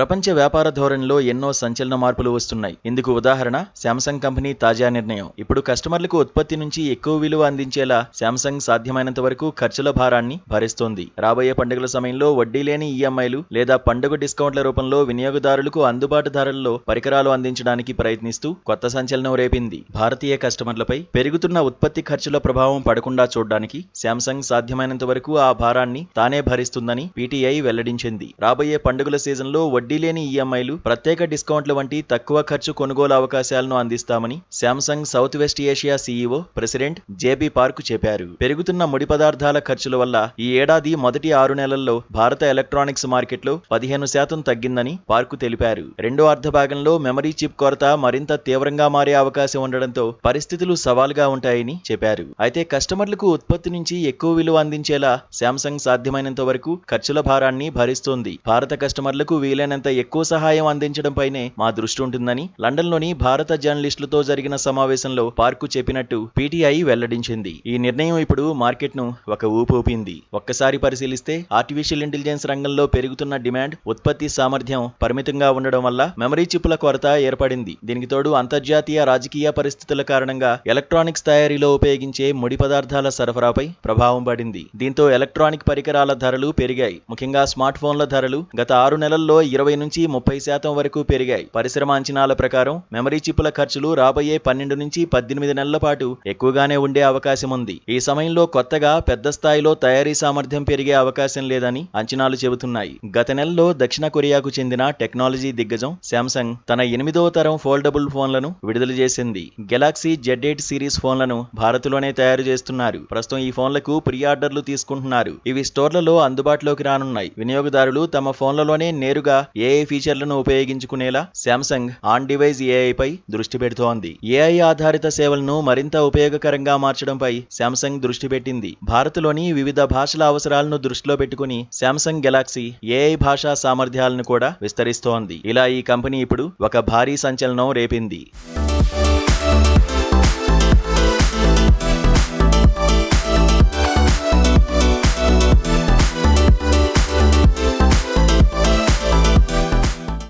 ప్రపంచ వ్యాపార ధోరణిలో ఎన్నో సంచలన మార్పులు వస్తున్నాయి. ఇందుకు ఉదాహరణ శాంసంగ్ కంపెనీ తాజా నిర్ణయం. ఇప్పుడు కస్టమర్లకు ఉత్పత్తి నుంచి ఎక్కువ విలువ అందించేలా శాంసంగ్ సాధ్యమైనంత వరకు ఖర్చుల భారాన్ని భరిస్తోంది. రాబోయే పండుగల సమయంలో వడ్డీ లేని ఈఎంఐలు లేదా పండుగ డిస్కౌంట్ల రూపంలో వినియోగదారులకు అందుబాటు ధరల్లో పరికరాలు అందించడానికి ప్రయత్నిస్తూ కొత్త సంచలనం రేపింది. భారతీయ కస్టమర్లపై పెరుగుతున్న ఉత్పత్తి ఖర్చుల ప్రభావం పడకుండా చూడడానికి శాంసంగ్ సాధ్యమైనంత వరకు ఆ భారాన్ని తానే భరిస్తుందని పీటీఐ వెల్లడించింది. రాబోయే పండుగల సీజన్లో వడ్డీ లేని ఈఎంఐలు, ప్రత్యేక డిస్కౌంట్ల వంటి తక్కువ ఖర్చు కొనుగోలు అవకాశాలను అందిస్తామని Samsung south west Asia CEO president JB park చెప్పారు. పెరుగుతున్న ముడి పదార్థాల ఖర్చుల వల్ల ఈ ఏడాది మొదటి 6 నెలల్లో భారత ఎలక్ట్రానిక్స్ మార్కెట్లో 15% తగ్గిందని పార్క్ తెలిపారు. రెండో అర్ధభాగంలో మెమరీ చిప్ కొరత మరింత తీవ్రంగా మారే అవకాశం ఉండడంతో పరిస్థితులు సవాలుగా ఉంటాయని చెప్పారు. అయితే కస్టమర్లకు ఉత్పత్తి నుంచి ఎక్కువ విలువ అందించేలా శాంసంగ్ సాధ్యమైనంత వరకు ఖర్చుల భారాన్ని భరిస్తోంది. భారత కస్టమర్లకు వీలైనంత ఎక్కువ సహాయం అందించడంపైనే మా దృష్టి ఉంటుందని లండన్లోని భారత జర్నలిస్టులతో జరిగిన సమావేశంలో పార్కు చెప్పినట్టు పీటీఐ వెల్లడించింది. ఈ నిర్ణయం ఇప్పుడు మార్కెట్ను ఒక ఊపు ఊపింది. ఒక్కసారి పరిశీలిస్తే ఆర్టిఫిషియల్ ఇంటెలిజెన్స్ రంగంలో పెరుగుతున్న డిమాండ్, ఉత్పత్తి సామర్థ్యం పరిమితంగా ఉండడం వల్ల మెమరీ చిప్పుల కొరత ఏర్పడింది. దీనికి తోడు అంతర్జాతీయ రాజకీయ పరిస్థితుల కారణంగా ఎలక్ట్రానిక్స్ తయారీలో ఉపయోగించే ముడి పదార్థాల సరఫరాపై ప్రభావం పడింది. దీంతో ఎలక్ట్రానిక్ పరికరాల ధరలు పెరిగాయి. ముఖ్యంగా స్మార్ట్ ఫోన్ల ధరలు గత 6 నెలల్లో 20 నుంచి 30% వరకు పెరిగాయి. పరిశ్రమ అంచనాల ప్రకారం మెమరీ చిప్పుల ఖర్చులు రాబోయే 12 నుంచి 18 నెలల పాటు ఎక్కువగానే ఉండే అవకాశం ఉంది. ఈ సమయంలో కొత్తగా పెద్ద స్థాయిలో తయారీ సామర్థ్యం పెరిగే అవకాశం లేదని అంచనాలు చెబుతున్నాయి. గత నెలలో దక్షిణ కొరియాకు చెందిన టెక్నాలజీ దిగ్గజం శాంసంగ్ తన 8వ తరం ఫోల్డబుల్ ఫోన్లను విడుదల చేసింది. గెలాక్సీ Z8 సిరీస్ ఫోన్లను భారత్లోనే తయారు చేస్తున్నారు. ప్రస్తుతం ఈ ఫోన్లకు ప్రీ ఆర్డర్లు తీసుకుంటున్నారు. ఇవి స్టోర్లలో అందుబాటులోకి రానున్నాయి. వినియోగదారులు తమ ఫోన్లలోనే నేరుగా ఏఐ ఫీచర్లను ఉపయోగించుకునేలా శాంసంగ్ ఆన్ డివైస్ ఏఐపై దృష్టి పెడుతోంది. ఏఐ ఆధారిత సేవలను మరింత ఉపయోగకరంగా మార్చడంపై శాంసంగ్ దృష్టి పెట్టింది. భారత్లోని వివిధ భాషల అవసరాలను దృష్టిలో పెట్టుకుని శాంసంగ్ గెలాక్సీ ఏఐ భాషా సామర్థ్యాలను కూడా విస్తరిస్తోంది. ఇలా ఈ కంపెనీ ఇప్పుడు ఒక భారీ సంచలనం రేపింది.